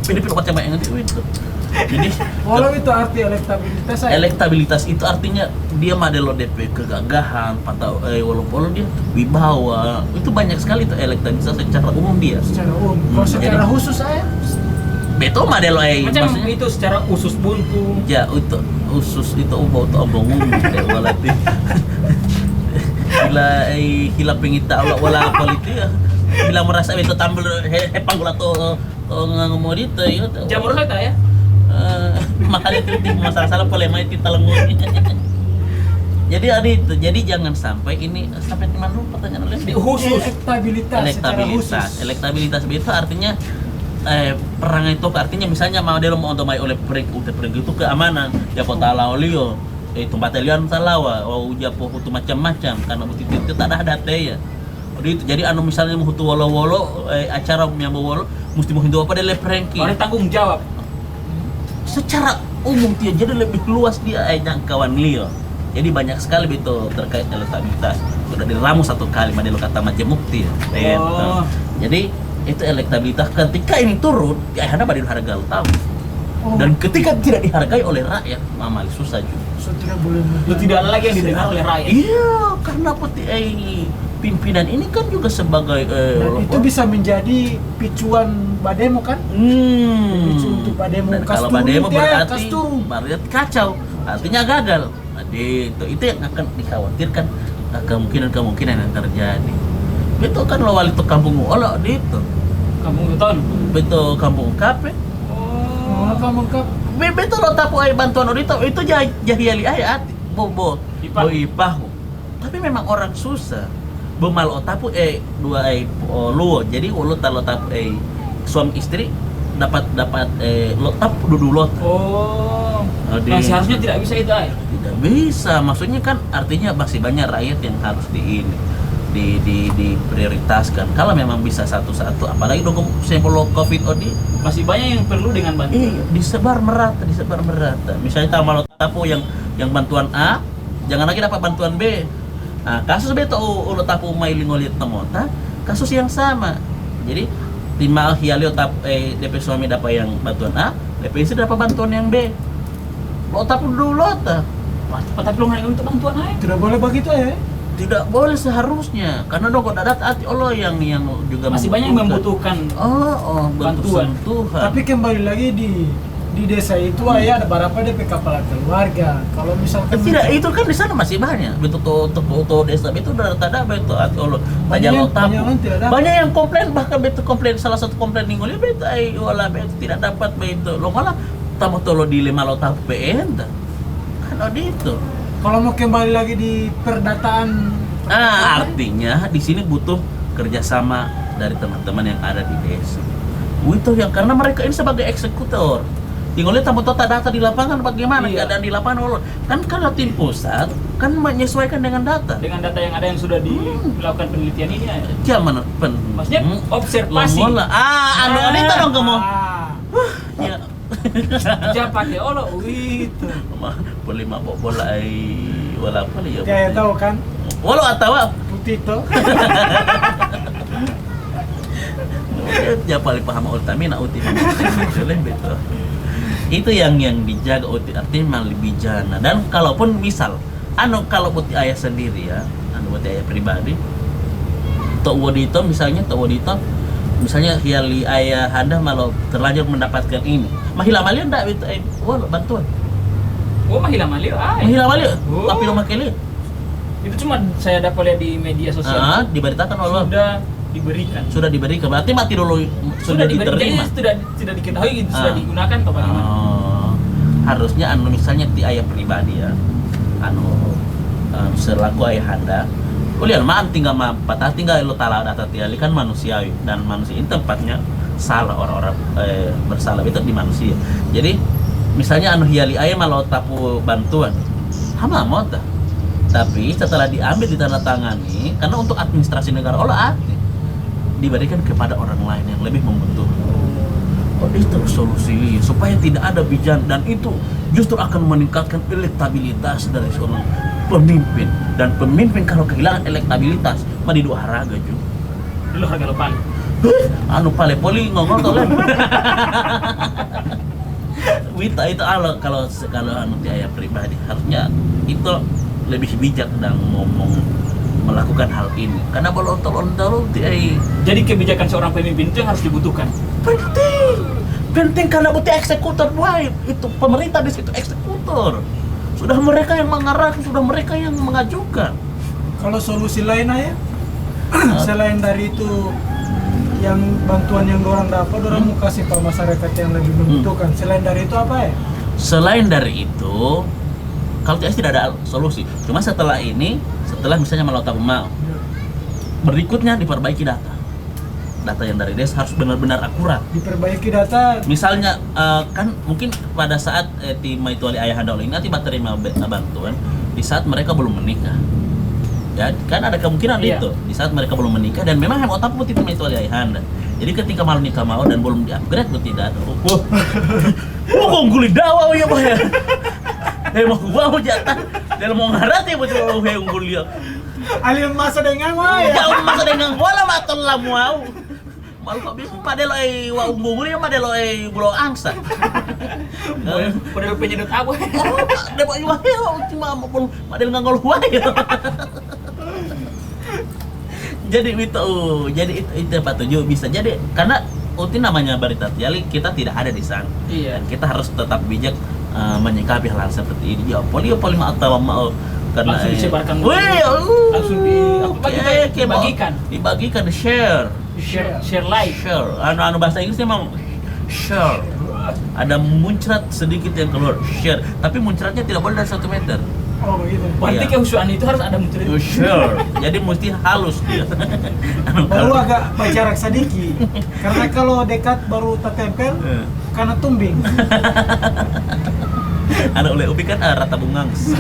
PDP lo macam yang itu. Jadi Walau itu arti elektabilitas saya. elektabilitas itu artinya dia madelo DP kegagahan, patah walaupun dia wibawa. Itu banyak sekali tuh elektabilitas secara umum dia. Secara umum. Kalau secara Jadi- khusus saya Beto madelo Macam maksudnya itu secara usus buntu. ya itu usus itu ombong kayak walati. Hila pengita wala politik ya. Bila merasa itu tampil hepang gula to ngomong itu ya. Jamur leta ya. Makanya kritik masalah-masalah polemik itu telengun. Jadi jangan sampai ini sampai di mana pertanyaan oleh Di khusus. elektabilitas itu artinya perang itu artinya misalnya mau dia mau domai oleh perang itu keamanan ya kota laolio tempat lian salawa uja itu macam-macam karena itu tak ada data ya. Jadi anu misalnya mau hutu wolo-wolo acara yang wolo mesti mau hindu apa dia perangki. Ada tanggung jawab. Secara umum dia jadi lebih luas dia jangkauan Leo. Jadi banyak sekali itu terkait elektabilitas. Sudah diramu satu kali madelo kata majemukti ya. Oh. Jadi itu elektabilitas ketika ini turun, ya Anda pada harga tahu. Dan ketika tidak dihargai oleh rakyat, mamali susah juga. so tidak boleh Lu tidak ada lagi yang didengar oleh rakyat. Iya, karena pimpinan ini kan juga sebagai dan itu bisa menjadi picuan bademo kan? Picu untuk bademo. Dan kalau Kasturun bademo dia, berarti kasturun. berarti kacau, artinya gagal. Nah, itu yang akan dikhawatirkan kemungkinan yang terjadi. Itu kan lo wali tuh kampung olah itu, Kamu nonton. betul kampung kape. Oh, kamu kap. Betul lo tapu ay bantuan itu jahiali ay ati bobo ipah. Tapi memang orang susah. Bemal otapu dua luo. Jadi lo tapu suami istri dapat lo tapu dulu lot. Oh. Oh, Nah, seharusnya tidak bisa itu ay. Tidak bisa, maksudnya kan artinya masih banyak rakyat yang harus diprioritaskan. Kalau memang bisa satu-satu, apalagi dong sampel COVID OD Masih banyak yang perlu dengan bantuan. disebar merata. Misalnya kalau tapu yang bantuan A, jangan lagi dapat bantuan B. Nah, kasus B itu ulo tapu mailing ngolit temota, kasus yang sama. Jadi timal hialio tapu DP suami dapat yang bantuan A, DP istri dapat bantuan yang B. Lo tapu dulu ta. Tapi lu nggak untuk bantuan ay. Tidak boleh begitu ya. Tidak boleh seharusnya, karena dong kok dadat hati Allah yang juga Masih banyak yang membutuhkan. bantuan bantuan. Tuhan. Tapi kembali lagi di desa itu ya ada berapa DP kepala keluarga. Kalau misalkan tidak itu kan di sana masih banyak. Betul tuh desa itu udah ada betul hati Allah. Banyak yang tidak dapat. Banyak yang komplain, bahkan betul komplain salah satu komplain ningoli betul wala betul tidak dapat betul. Lo malah tamu tolo dilema lo tahu PN kan itu. kalau mau kembali lagi di perdataan Artinya di sini butuh kerjasama dari teman-teman yang ada di desa. Itu yang karena mereka ini sebagai eksekutor. Tinggal lihat tamu data di lapangan bagaimana keadaan di lapangan. Kan kalau tim pusat kan menyesuaikan dengan data. Dengan data yang ada yang sudah dilakukan penelitian ini ay. Zaman Maksudnya observasi. Itu dong kamu. Ya. Jangan pakai olo itu. Boleh mabok bola wala apa ya. ya tahu kan Walau atau putih itu ya paling paham utamina uti betul. Itu yang dijaga uti artinya lebih jana. Dan kalaupun misal kalau putih ayah sendiri ya, putih ayah pribadi tok wadito misalnya hiali ayah anda malah terlanjur mendapatkan ini mahila malia ndak itu bantuan Oh, mahila malio ay. mahila malia Oh. tapi lo makin Itu cuma saya dapat lihat di media sosial. diberitakan Allah Sudah diberikan. berarti mati dulu sudah diterima. Jadi tidak diketahui gitu, sudah digunakan atau bagaimana? Harusnya misalnya di ayah pribadi ya selaku ayah anda kuliah maan tinggal patah tinggal lo tala data tiali kan manusiawi dan manusia ini tempatnya salah orang-orang bersalah itu di manusia. Jadi misalnya hiali ayah malah tapu bantuan hama mota tapi setelah diambil ditandatangani karena untuk administrasi negara olah diberikan kepada orang lain yang lebih membutuhkan. Itu solusi supaya tidak ada bijan dan itu justru akan meningkatkan elektabilitas dari seorang pemimpin. Dan pemimpin kalau kehilangan elektabilitas mah di dua haraga juga. Dulu harga lo paling. Anu pale poli ngomong tuh kan. Wita itu kalau anu saya pribadi harusnya itu lebih bijak dan ngomong melakukan hal ini karena bolong-bolong Jadi kebijakan seorang pemimpin itu yang harus dibutuhkan. penting karena butuh eksekutor baik itu pemerintah di situ eksekutor sudah mereka yang mengarahkan sudah mereka yang mengajukan. Kalau solusi lain ya selain dari itu yang bantuan yang orang dapat orang mau kasih ke masyarakat yang lebih membutuhkan. Selain dari itu apa ya? Selain dari itu kalau tidak ada solusi cuma setelah misalnya melotap mau berikutnya diperbaiki data yang dari desa harus benar-benar akurat. Diperbaiki data. Misalnya kan mungkin pada saat tim Maituali Ayahanda ini nanti terima bantuan di saat mereka belum menikah. Ya kan ada kemungkinan itu di saat mereka belum menikah dan memang yang otak putih tim Maituali Ayahanda. Jadi ketika malu nikah mau dan belum di-upgrade itu tidak ada. Kok ungguli dawa ya Pak ya. Mau gua jatah dalam mau ngarati betul unggul dia. Alih masa dengan ya. Jauh masa dengan bola maton lah mau. Malu kok bisa padel wa unggul ya padel bulo angsa. Padahal penyedot apa? Depo iwa cuma mau padel ngangol wae. Jadi itu Pak Tujuh bisa jadi karena utin namanya Barita Tiali kita tidak ada di sana. Iya. Dan kita harus tetap bijak menyikapi hal seperti ini. Ya polio atau mau karena langsung disebarkan langsung dibagikan share like anu bahasa Inggrisnya memang share ada muncrat sedikit yang keluar share tapi muncratnya tidak boleh dari 1 meter. Oh begitu. Berarti Iya. kehusuan itu harus ada muncrat. Share jadi mesti halus dia. Baru agak berjarak sedikit karena kalau dekat baru tertempel karena tumbing. Anak oleh ubi kan rata bungangs.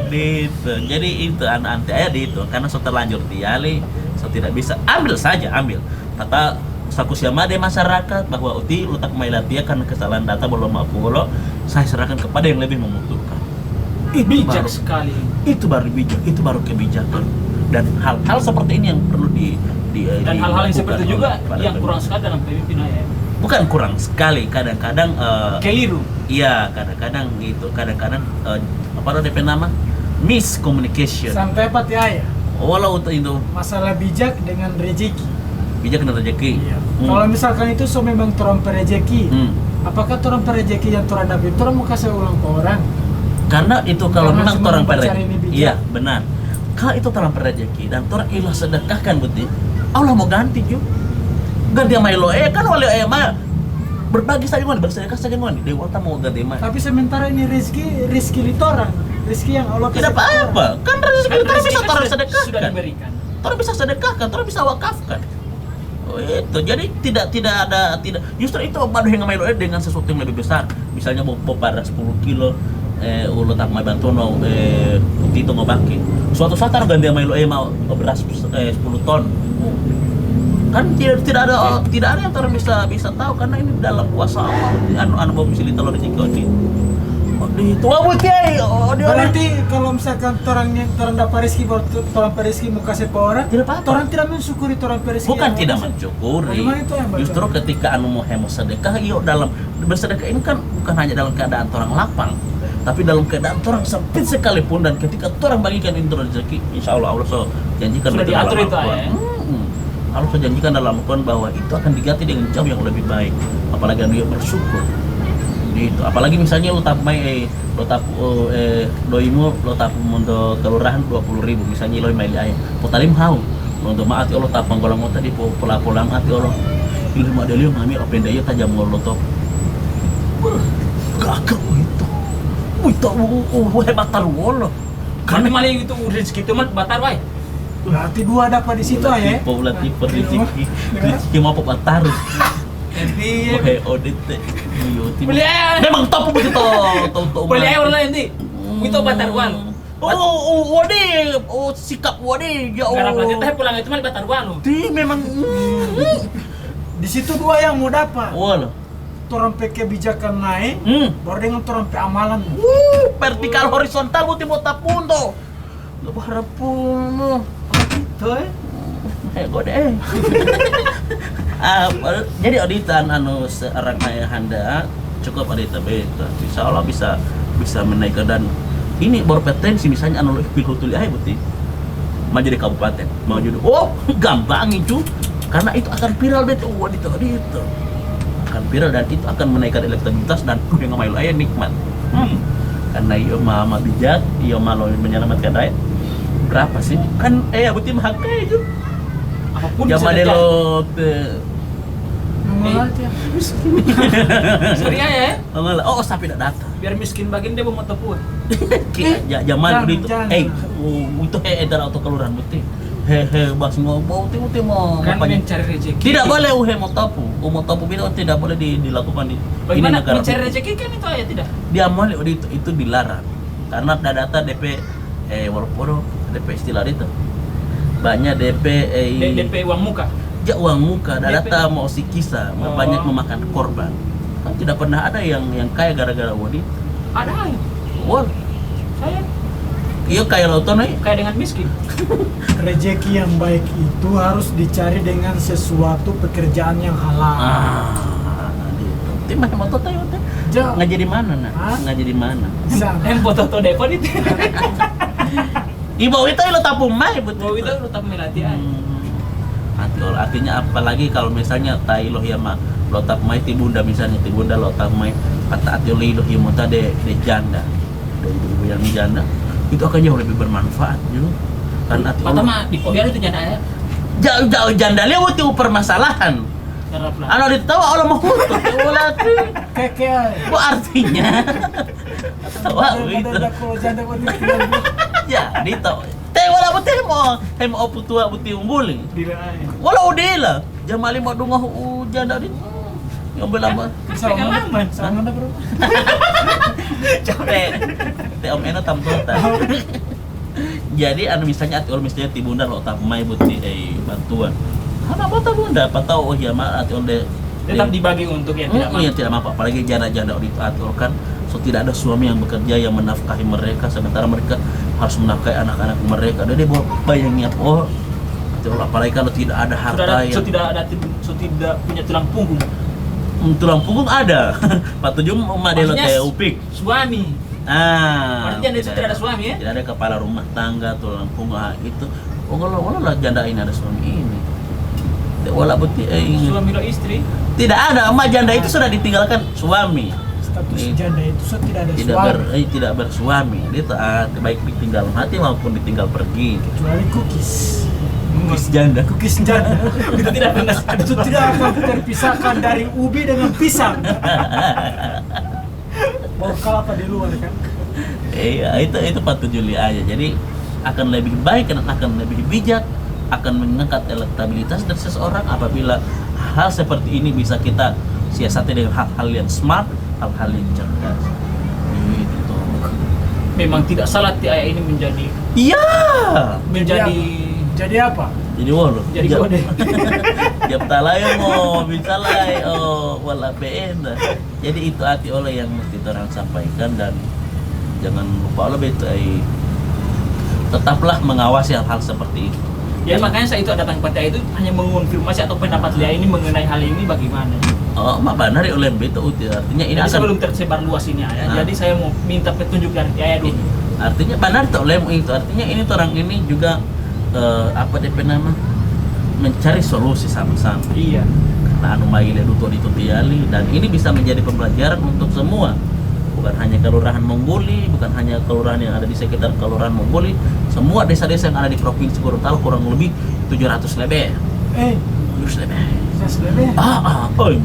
Gitu. Jadi itu anak anti itu karena so terlanjur tiali, so tidak bisa ambil. Tata saku siamade masyarakat bahwa uti letak mailatia karena kesalahan data belum mampu saya serahkan kepada yang lebih membutuhkan. Bijak sekali. Itu baru bijak, itu baru kebijakan. Dan hal-hal seperti ini yang perlu dan hal-hal yang seperti itu juga yang kurang sekali dalam pemimpin ya. Bukan kurang sekali, kadang-kadang keliru. Iya, kadang-kadang gitu, kadang-kadang apa DP nama? Miscommunication. Sampai Pak ya. Walau itu Masalah bijak dengan rezeki. bijak dan rezeki. Kalau misalkan itu so memang torang perezeki, apakah torang perezeki yang torang dapat torang mau kasih ulang ke orang? Karena itu kalau Karena memang cuma torang mencari perezeki. ini bijak. Iya, benar. Kalau itu torang perezeki dan torang ilah sedekahkan betul. Allah mau ganti juga. Ganti sama lo kan oleh mah berbagi saja kan bersedekah saja kan dewa tak mau ganti mah. Tapi sementara ini rezeki litorang, rezeki yang Allah Tidak kasih ke apa-apa. Kan rezeki torang bisa torang sudah sedekahkan. diberikan. Torang bisa sedekahkan, torang bisa wakafkan. Oh, itu jadi tidak ada justru itu baru yang ngamai dengan sesuatu yang lebih besar. Misalnya mau pada 10 kilo ulo tak mau bantu no itu ngobaki. Suatu saat harus ganti sama mau beras 10 ton. Kan tidak ada yang orang bisa tahu karena ini dalam kuasa Allah. Anu mau bisa ditolong rezeki ini. Itu abu kiai. Berarti kalau misalkan torang dapat rezeki baru torang rezeki mau kasih ke orang, Tidak apa-apa. torang tidak mensyukuri torang rezeki. Bukan yang tidak Allah kasih. mencukuri. Bagaimana itu yang baca? Justru ketika anu mau sedekah, dalam bersedekah ini kan bukan hanya dalam keadaan orang lapang, tapi dalam keadaan orang sempit sekalipun dan ketika orang bagikan itu rezeki, insya Allah so janjikan Sudah di dalam diatur itu, Al-Quran. ya? Allah so janjikan dalam Al-Quran bahwa itu akan diganti dengan jauh yang lebih baik, apalagi anu yang bersyukur. Gitu. Apalagi misalnya lo tap doimu lo tap untuk kelurahan 20.000 misalnya lo maili ayah potalim hau lo untuk maat lo tap panggolang mo tadi pulang ati lo ini mah dalio ngami open daya tajam lo top gagak itu hebat taruh Karena malah itu rezeki itu mah batar wae. Berarti dua dapat di situ ya. Ulah tipe rezeki mau batar Nanti oke audit beli air. memang top begitu top Beli air lah nanti. Itu batar uang. Sikap wadi ya Garap lagi Allah. teh pulang itu mah batar uang. Di memang Di situ dua yang mau dapat. wala. Torang pe kebijakan naik, baru dengan torang pe amalan. Vertikal horizontal buti bota punto. Lu harap puno. Itu gode. Jadi auditan seorang ayahanda cukup audita beta. Insya Allah bisa menaikkan dan ini berpotensi misalnya pilhutul ayah buti maju di kabupaten mau jadi gampang itu karena itu akan viral beta audita akan viral dan itu akan menaikkan elektabilitas dan yang ngamail ayah nikmat karena iyo mama bijak iyo malu menyelamatkan rakyat berapa sih kan buti mahal itu Apapun zaman bisa lo Mahal tiap. Sorry ya. Tapi tidak datang Biar miskin bagian dia mau tepuk. zaman begitu jangan. itu edar auto kelurahan putih bas mau uti mau Kan ngapain? mencari rezeki. Tidak boleh mau tapu bina tidak boleh dilakukan di ini Bagaimana negara mencari hukum. rezeki kan itu ya tidak. Dia boleh itu dilarang karena ada data DP walaupun DP istilah itu banyak DP DP uang muka. uang muka ada DP. data mau si kisah banyak memakan korban kan tidak pernah ada yang kaya gara-gara wanita Ada ya. Saya iya kaya lautan kayak dengan miskin. Rezeki yang baik itu harus dicari dengan sesuatu pekerjaan yang halal. gitu. Timah motor tayo teh. Ja- Ngaji di mana nah? Hah? Ngaji di mana? Sana. Yang foto depon itu. Ibu itu lo tapung mai betul. Mau itu tetap melatih aja. Artinya apalagi kalau misalnya tai loh ya mah lo tap mai tibunda misalnya tibunda lo tap mai kata ati lo ya mau de janda dari ibu yang janda itu akan jauh lebih bermanfaat juga kan ati Pertama di podium itu janda ya. jauh janda dia butuh permasalahan Karena anu ditawa Allah mau ulah Keke. bu artinya tawa itu Ada kalau janda kau tinggal. ya ditawa teh wala betul mau putua buti umbuli Bila ay. wala udela jamali mau dungah janda di yang belama Bisa pengalaman. Sama ada bro. teh om eno tam tota jadi anu misalnya ati misalnya ti bunda lo tak mai buti bantuan ana apa bunda apa tahu ya mah ati de Tetap dibagi untuk yang tidak yang tidak mampu apalagi janda-janda diatur kan so tidak ada suami yang bekerja yang menafkahi mereka sementara mereka harus menafkahi anak-anak mereka dan dia bayangnya apalagi kalau tidak ada harta yang tidak punya tulang punggung. tulang punggung ada Pak Tujum model Maksudnya kayak upik Suami. Berarti janda itu tidak ada suami ya? tidak ada kepala rumah tangga tulang punggung itu kalau lah janda ini ada suami ini wala beti Suami lo istri. tidak ada emak janda itu sudah ditinggalkan suami Status janda itu tidak ada suami. tidak bersuami dia taat baik ditinggal mati maupun ditinggal pergi Kecuali cookies. Kukis janda Cookies janda. Itu tidak pernah ada. Itu tidak akan terpisahkan dari ubi dengan pisang. Bawa kelapa di luar kan. iya itu Pak Juli aja jadi akan lebih baik dan akan lebih bijak akan mengangkat elektabilitas dari seseorang apabila hal seperti ini bisa kita siasati dengan hal-hal yang smart, hal-hal yang cerdas. Gitu. Memang tidak salah ayah ini menjadi Jadi apa? Jadi wolo. Jadi kode. Jam talayo mo, bisalay wala peenda. Jadi itu hati oleh yang mesti orang sampaikan dan jangan lupa oleh tetaplah mengawasi hal-hal seperti itu. Ya makanya saya itu datang pada itu hanya mengonfirmasi atau pendapat Lia ini mengenai hal ini bagaimana. Mak benar oleh itu artinya ini Jadi akan sebelum tersebar luas ini ya. Jadi saya mau minta petunjuk dari ayah dulu. artinya benar oleh itu artinya ini orang ini juga apa DP nama mencari solusi sama-sama. Iya. Karena anu maile duto itu tiali dan ini bisa menjadi pembelajaran untuk semua. Bukan hanya kelurahan Monggoli, bukan hanya kelurahan yang ada di sekitar kelurahan Monggoli, semua desa-desa yang ada di Provinsi Gorontalo kurang lebih 700 lebih. 700 lebih.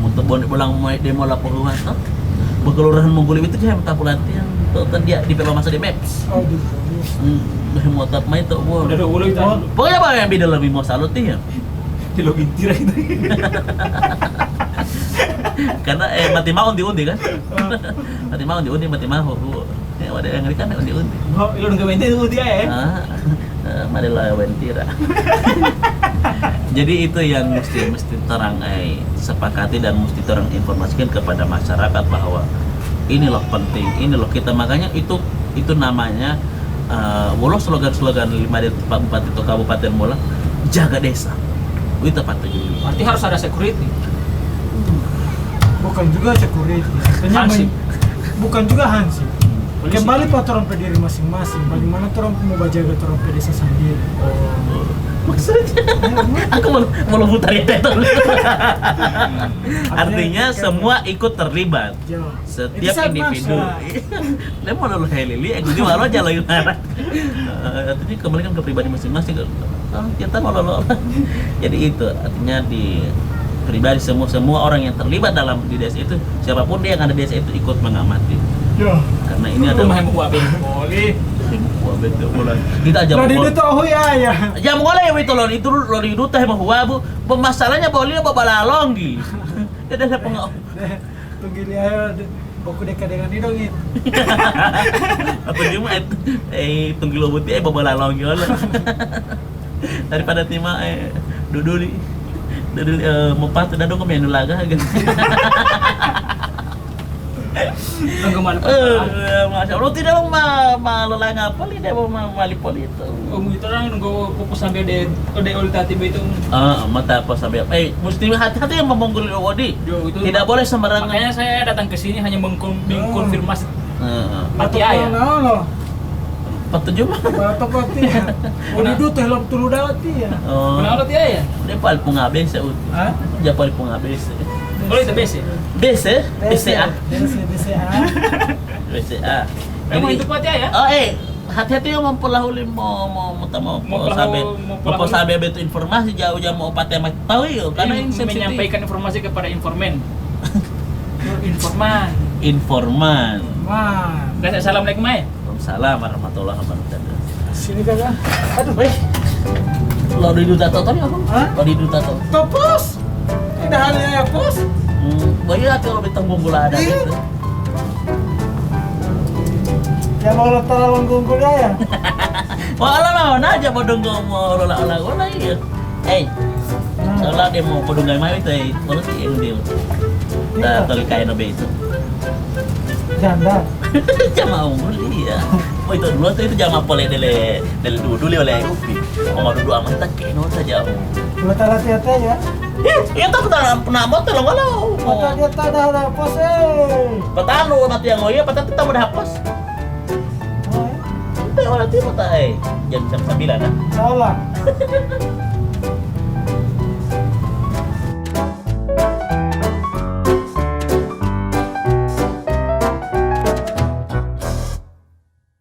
Untuk pulang mau demo laporan tuh. Kelurahan Monggoli itu dia minta pelatihan. Tuh dia di masa di Maps. Mau tap mai tuh boleh. Udah dulu itu. Pokoknya apa yang beda lebih mau salut ya. Di login tira itu. Karena mati mau undi kan. Mati mau undi mati mau. Ada yang ngeri kan undi. Oh, lu enggak minta itu dia ya. Marilah wentira. Jadi itu yang mesti terang sepakati dan mesti terang informasikan kepada masyarakat bahwa ini loh penting, ini loh kita makanya itu namanya walau slogan-slogan 5 Bupati atau Kabupaten Bola jaga desa. Itu 4 Juli. Berarti harus ada security. Bukan juga security. Sebenarnya Hansip. bukan juga hansip. Polisi. Kembali pada orang pediri masing-masing. Bagaimana orang mau jaga orang pedesa sendiri. Maksudnya aku mau putar itu. Artinya semua ikut terlibat. Jauh. Setiap Itu sangat individu. masa. Dia mau lalu Lili, aku juga malu aja lagi marah. Artinya kembali kan ke pribadi masing-masing. Kita mau lalu. Jadi itu artinya di pribadi semua orang yang terlibat dalam di desa itu, siapapun dia yang ada di desa itu ikut mengamati. Ya. Karena ini Rumah ada yang buat boleh. wah betul mulai. Kita aja Lo di itu oh ya. jam mulai itu loh itu lo di duta mah huabu. Masalahnya boleh bawa balalonggi. Dia ada pengau. Tunggu dia boku dekat dengan ini dong itu. Apa dia mah tunggu lo buti bawa balalonggi lah. Daripada timah duduli mau patut dah dong menu laga gitu. Bagaimana? Masya Allah tidak malah ngapal dia mau malipol itu. Itu orang nunggu pupus sampai de ulta tiba itu. Mata apa sampai mesti hati-hati yang memonggol Wodi. Yo, itu Tidak boleh sembarangan. Makanya saya datang ke sini hanya mengkonfirmasi mati Atau ayah. kalau lo. 47 mah. Atau pati ya. Oh di itu helm tulu dati ya. Kenapa mati ayah? Dia paling pengabes ya. Hah? Dia paling pengabes. Boleh itu besi. BC, BCA. BCA. BCA. Emang itu mati ayah? Hati-hati yang mempelahuli mau sabe betul informasi jauh mau pakai tahu yuk karena ini sensitif. Menyampaikan informasi kepada informan. Informan. Man. Dan assalamualaikum ayah. Waalaikumsalam warahmatullahi wabarakatuh. Sini kakak. Aduh, lo di duta toto nih apa? Hah? Lo di duta toto. Topos. Tidak halnya ya pos. Banyak kalau ditanggung gula ada Iya. gitu. Ya mau letak lawan gunggul ya. Wala na aja bodong mau olah iya. Soalnya dia mau bodong gay mau itu kalau sih yang dia. Dah kali kain nabe itu. Janda. Jama umur iya. Oh itu dulu tuh itu jama pole dele dulu oleh Upi. Mau dulu aman tak keno saja. Letak hati-hati ya. Iya tak pernah mau tolong kalau. Mata dia tak ada pos Petano nanti yang ngoyo patah kita mau dihapus. Kita nanti mau jam 9 ah. Salah.